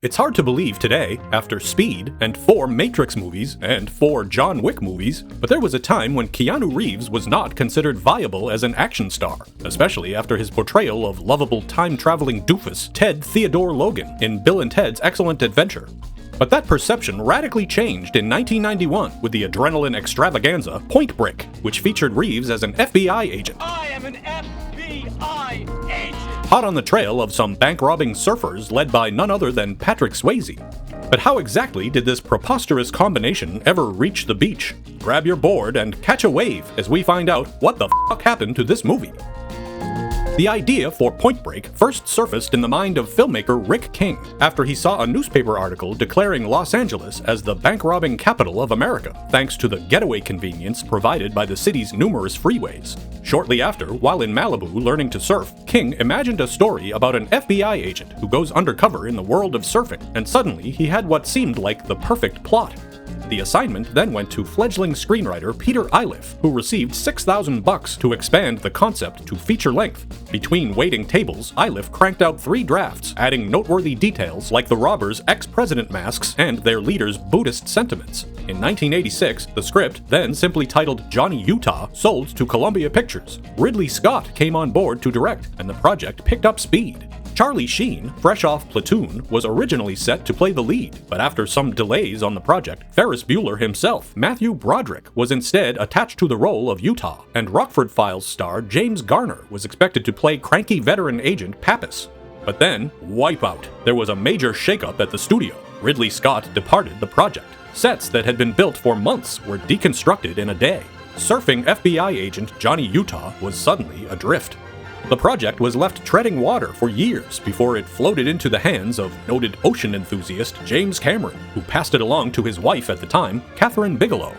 It's hard to believe today, after Speed and 4 Matrix movies and 4 John Wick movies, but there was a time when Keanu Reeves was not considered viable as an action star, especially after his portrayal of lovable time-traveling doofus Ted Theodore Logan in Bill and Ted's Excellent Adventure. But that perception radically changed in 1991 with the adrenaline extravaganza Point Break, which featured Reeves as an FBI agent. I am an FBI agent! Hot on the trail of some bank-robbing surfers led by none other than Patrick Swayze. But how exactly did this preposterous combination ever reach the beach? Grab your board and catch a wave as we find out what the f*** happened to this movie. The idea for Point Break first surfaced in the mind of filmmaker Rick King after he saw a newspaper article declaring Los Angeles as the bank-robbing capital of America, thanks to the getaway convenience provided by the city's numerous freeways. Shortly after, while in Malibu learning to surf, King imagined a story about an FBI agent who goes undercover in the world of surfing, and suddenly he had what seemed like the perfect plot. The assignment then went to fledgling screenwriter Peter Iliff, who received $6,000 to expand the concept to feature length. Between waiting tables, Iliff cranked out 3 drafts, adding noteworthy details like the robbers' ex-president masks and their leader's Buddhist sentiments. In 1986, the script, then simply titled Johnny Utah, sold to Columbia Pictures. Ridley Scott came on board to direct, and the project picked up speed. Charlie Sheen, fresh off Platoon, was originally set to play the lead, but after some delays on the project, Ferris Bueller himself, Matthew Broderick, was instead attached to the role of Utah, and Rockford Files star James Garner was expected to play cranky veteran agent Pappas. But then, wipeout. There was a major shakeup at the studio. Ridley Scott departed the project. Sets that had been built for months were deconstructed in a day. Surfing FBI agent Johnny Utah was suddenly adrift. The project was left treading water for years before it floated into the hands of noted ocean enthusiast James Cameron, who passed it along to his wife at the time, Kathryn Bigelow.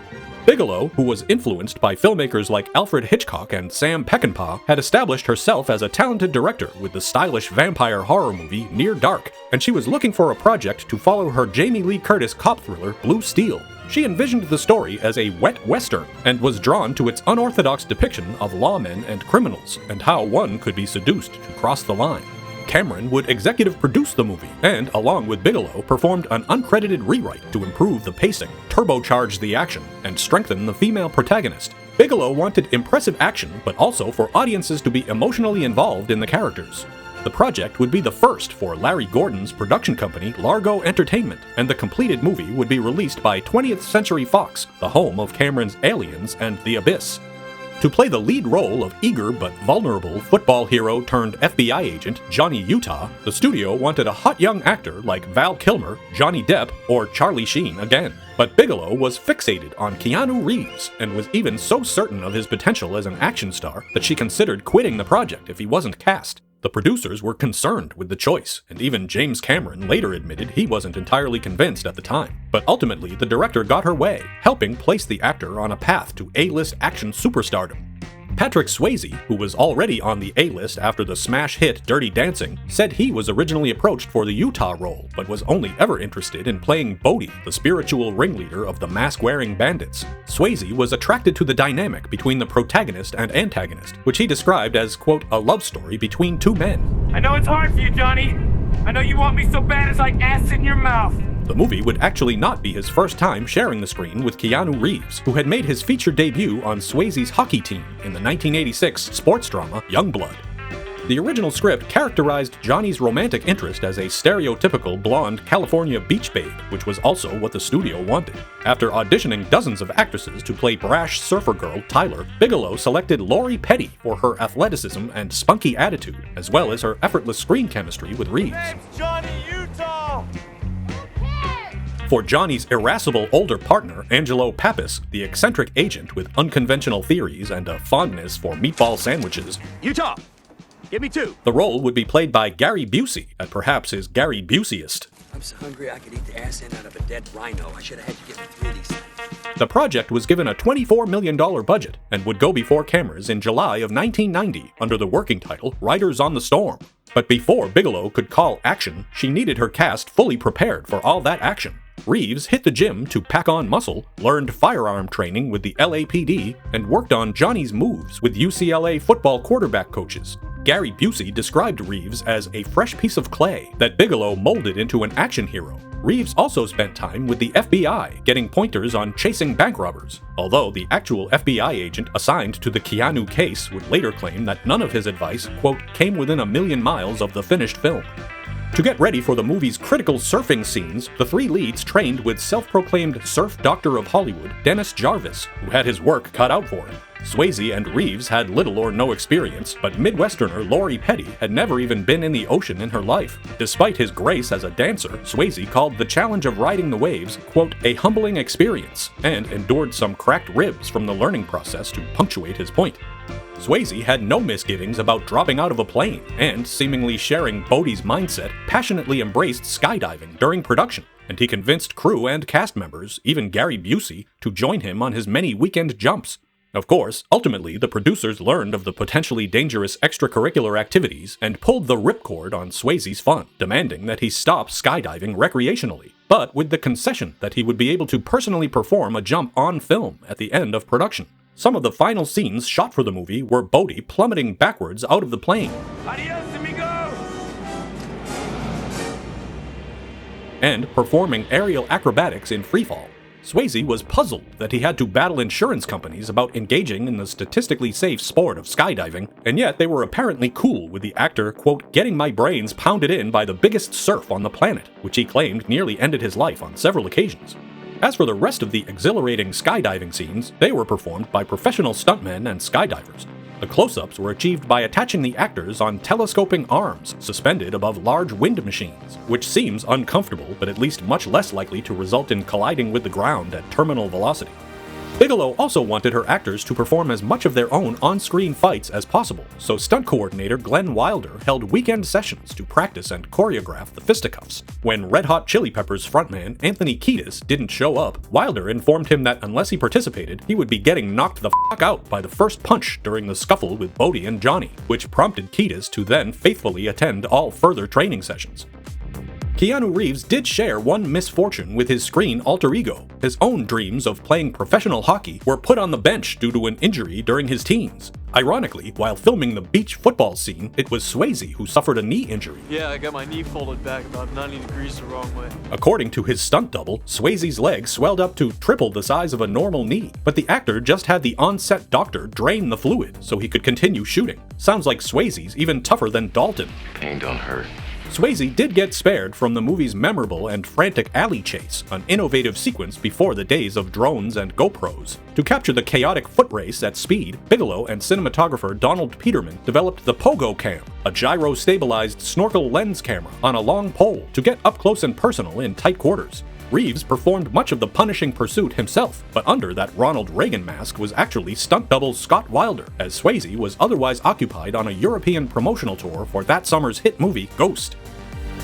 Bigelow, who was influenced by filmmakers like Alfred Hitchcock and Sam Peckinpah, had established herself as a talented director with the stylish vampire horror movie Near Dark, and she was looking for a project to follow her Jamie Lee Curtis cop thriller Blue Steel. She envisioned the story as a wet western and was drawn to its unorthodox depiction of lawmen and criminals and how one could be seduced to cross the line. Cameron would executive produce the movie and, along with Bigelow, performed an uncredited rewrite to improve the pacing, turbocharge the action, and strengthen the female protagonist. Bigelow wanted impressive action, but also for audiences to be emotionally involved in the characters. The project would be the first for Larry Gordon's production company, Largo Entertainment, and the completed movie would be released by 20th Century Fox, the home of Cameron's Aliens and The Abyss. To play the lead role of eager but vulnerable football hero turned FBI agent Johnny Utah, the studio wanted a hot young actor like Val Kilmer, Johnny Depp, or Charlie Sheen again. But Bigelow was fixated on Keanu Reeves and was even so certain of his potential as an action star that she considered quitting the project if he wasn't cast. The producers were concerned with the choice, and even James Cameron later admitted he wasn't entirely convinced at the time. But ultimately, the director got her way, helping place the actor on a path to A-list action superstardom. Patrick Swayze, who was already on the A-list after the smash hit Dirty Dancing, said he was originally approached for the Utah role, but was only ever interested in playing Bodhi, the spiritual ringleader of the mask-wearing bandits. Swayze was attracted to the dynamic between the protagonist and antagonist, which he described as, quote, a love story between 2 men. I know it's hard for you, Johnny. I know you want me so bad it's like acid in your mouth. The movie would actually not be his first time sharing the screen with Keanu Reeves, who had made his feature debut on Swayze's hockey team in the 1986 sports drama Youngblood. The original script characterized Johnny's romantic interest as a stereotypical blonde California beach babe, which was also what the studio wanted. After auditioning dozens of actresses to play brash surfer girl Tyler, Bigelow selected Lori Petty for her athleticism and spunky attitude, as well as her effortless screen chemistry with Reeves. Name's Johnny Utah! For Johnny's irascible older partner, Angelo Pappas, the eccentric agent with unconventional theories and a fondness for meatball sandwiches, Utah! Give me 2. the role would be played by Gary Busey, at perhaps his Gary Buseyest. I'm so hungry I could eat the ass end out of a dead rhino. I should have had you give me 3 of these things. The project was given a $24 million budget and would go before cameras in July of 1990 under the working title Riders on the Storm. But before Bigelow could call action, she needed her cast fully prepared for all that action. Reeves hit the gym to pack on muscle, learned firearm training with the LAPD, and worked on Johnny's moves with UCLA football quarterback coaches. Gary Busey described Reeves as a fresh piece of clay that Bigelow molded into an action hero. Reeves also spent time with the FBI, getting pointers on chasing bank robbers, although the actual FBI agent assigned to the Keanu case would later claim that none of his advice, quote, came within a million miles of the finished film. To get ready for the movie's critical surfing scenes, the three leads trained with self-proclaimed surf doctor of Hollywood, Dennis Jarvis, who had his work cut out for him. Swayze and Reeves had little or no experience, but Midwesterner Lori Petty had never even been in the ocean in her life. Despite his grace as a dancer, Swayze called the challenge of riding the waves, quote, a humbling experience, and endured some cracked ribs from the learning process to punctuate his point. Swayze had no misgivings about dropping out of a plane, and, seemingly sharing Bodhi's mindset, passionately embraced skydiving during production, and he convinced crew and cast members, even Gary Busey, to join him on his many weekend jumps. Of course, ultimately, the producers learned of the potentially dangerous extracurricular activities and pulled the ripcord on Swayze's fun, demanding that he stop skydiving recreationally, but with the concession that he would be able to personally perform a jump on film at the end of production. Some of the final scenes shot for the movie were Bodhi plummeting backwards out of the plane. Adios, amigo! And performing aerial acrobatics in freefall. Swayze was puzzled that he had to battle insurance companies about engaging in the statistically safe sport of skydiving, and yet they were apparently cool with the actor, quote, getting my brains pounded in by the biggest surf on the planet, which he claimed nearly ended his life on several occasions. As for the rest of the exhilarating skydiving scenes, they were performed by professional stuntmen and skydivers. The close-ups were achieved by attaching the actors on telescoping arms suspended above large wind machines, which seems uncomfortable but at least much less likely to result in colliding with the ground at terminal velocity. Bigelow also wanted her actors to perform as much of their own on-screen fights as possible, so stunt coordinator Glenn Wilder held weekend sessions to practice and choreograph the fisticuffs. When Red Hot Chili Peppers frontman Anthony Kiedis didn't show up, Wilder informed him that unless he participated, he would be getting knocked the f*** out by the first punch during the scuffle with Bodhi and Johnny, which prompted Kiedis to then faithfully attend all further training sessions. Keanu Reeves did share one misfortune with his screen alter ego. His own dreams of playing professional hockey were put on the bench due to an injury during his teens. Ironically, while filming the beach football scene, it was Swayze who suffered a knee injury. Yeah, I got my knee folded back about 90 degrees the wrong way. According to his stunt double, Swayze's leg swelled up to triple the size of a normal knee, but the actor just had the on-set doctor drain the fluid so he could continue shooting. Sounds like Swayze's even tougher than Dalton. Pain don't hurt. Swayze did get spared from the movie's memorable and frantic alley chase, an innovative sequence before the days of drones and GoPros. To capture the chaotic foot race at speed, Bigelow and cinematographer Donald Peterman developed the Pogo Cam, a gyro-stabilized snorkel lens camera on a long pole to get up close and personal in tight quarters. Reeves performed much of the punishing pursuit himself, but under that Ronald Reagan mask was actually stunt double Scott Wilder, as Swayze was otherwise occupied on a European promotional tour for that summer's hit movie Ghost.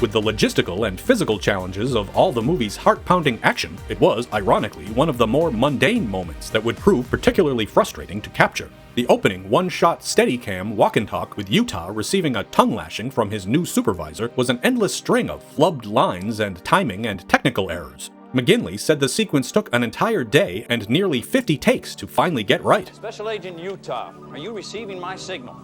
With the logistical and physical challenges of all the movie's heart-pounding action, it was, ironically, one of the more mundane moments that would prove particularly frustrating to capture. The opening one-shot Steadicam walk-and-talk with Utah receiving a tongue-lashing from his new supervisor was an endless string of flubbed lines and timing and technical errors. McGinley said the sequence took an entire day and nearly 50 takes to finally get right. Special Agent Utah, are you receiving my signal?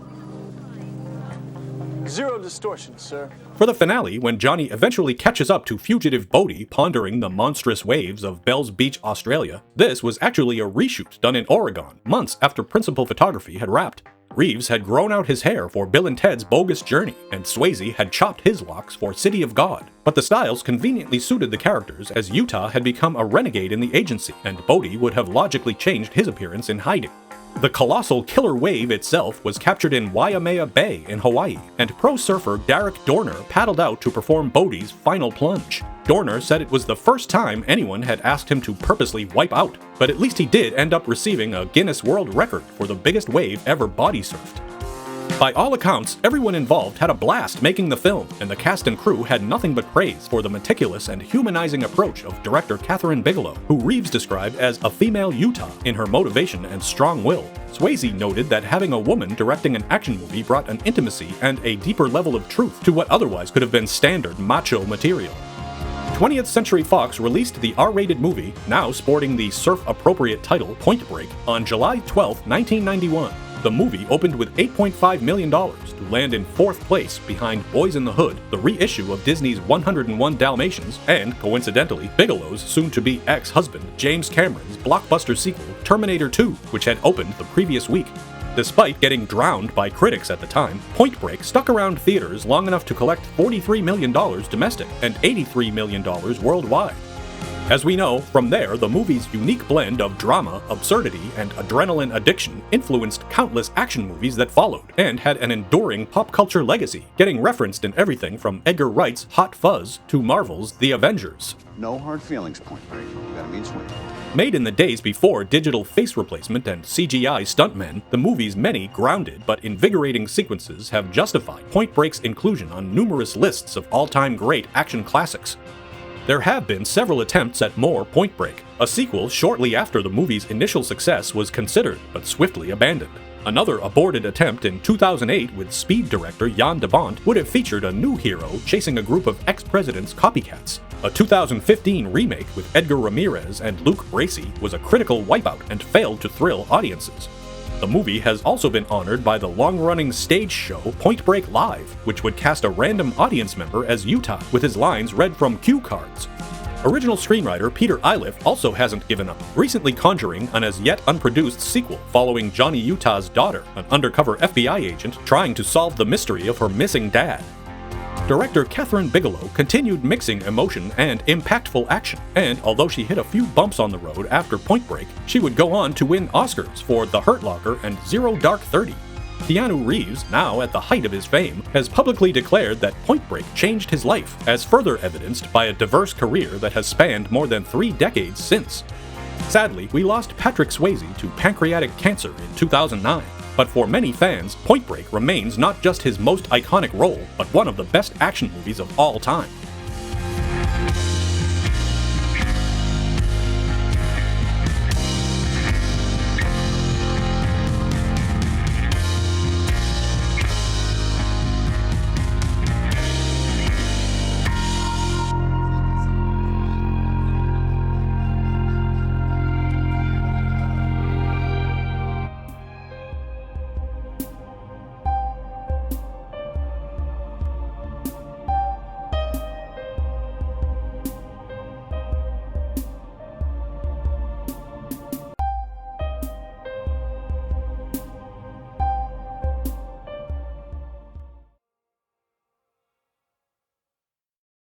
Zero distortion, sir. For the finale, when Johnny eventually catches up to fugitive Bodhi pondering the monstrous waves of Bells Beach, Australia, this was actually a reshoot done in Oregon, months after principal photography had wrapped. Reeves had grown out his hair for Bill and Ted's Bogus Journey, and Swayze had chopped his locks for City of God. But the styles conveniently suited the characters, as Utah had become a renegade in the agency, and Bodhi would have logically changed his appearance in hiding. The colossal killer wave itself was captured in Waimea Bay in Hawaii, and pro surfer Derek Dorner paddled out to perform Bodhi's final plunge. Dorner said it was the first time anyone had asked him to purposely wipe out, but at least he did end up receiving a Guinness World Record for the biggest wave ever body surfed. By all accounts, everyone involved had a blast making the film, and the cast and crew had nothing but praise for the meticulous and humanizing approach of director Kathryn Bigelow, who Reeves described as a female Utah in her motivation and strong will. Swayze noted that having a woman directing an action movie brought an intimacy and a deeper level of truth to what otherwise could have been standard macho material. 20th Century Fox released the R-rated movie, now sporting the surf-appropriate title Point Break, on July 12, 1991. The movie opened with $8.5 million to land in 4th place behind Boys in the Hood, the reissue of Disney's 101 Dalmatians, and, coincidentally, Bigelow's soon-to-be ex-husband James Cameron's blockbuster sequel, Terminator 2, which had opened the previous week. Despite getting drowned by critics at the time, Point Break stuck around theaters long enough to collect $43 million domestic and $83 million worldwide. As we know, from there, the movie's unique blend of drama, absurdity, and adrenaline addiction influenced countless action movies that followed, and had an enduring pop culture legacy, getting referenced in everything from Edgar Wright's Hot Fuzz to Marvel's The Avengers. No hard feelings, Point Break. You got a mean swing. Made in the days before digital face replacement and CGI stuntmen, the movie's many grounded but invigorating sequences have justified Point Break's inclusion on numerous lists of all-time great action classics. There have been several attempts at more Point Break. A sequel shortly after the movie's initial success was considered, but swiftly abandoned. Another aborted attempt in 2008 with Speed director Jan de Bont would have featured a new hero chasing a group of ex-presidents' copycats. A 2015 remake with Edgar Ramirez and Luke Bracey was a critical wipeout and failed to thrill audiences. The movie has also been honored by the long-running stage show Point Break Live, which would cast a random audience member as Utah with his lines read from cue cards. Original screenwriter Peter Iliff also hasn't given up, recently conjuring an as-yet unproduced sequel following Johnny Utah's daughter, an undercover FBI agent trying to solve the mystery of her missing dad. Director Kathryn Bigelow continued mixing emotion and impactful action, and although she hit a few bumps on the road after Point Break, she would go on to win Oscars for The Hurt Locker and Zero Dark 30. Keanu Reeves, now at the height of his fame, has publicly declared that Point Break changed his life, as further evidenced by a diverse career that has spanned more than 3 decades since. Sadly, we lost Patrick Swayze to pancreatic cancer in 2009. But for many fans, Point Break remains not just his most iconic role, but one of the best action movies of all time.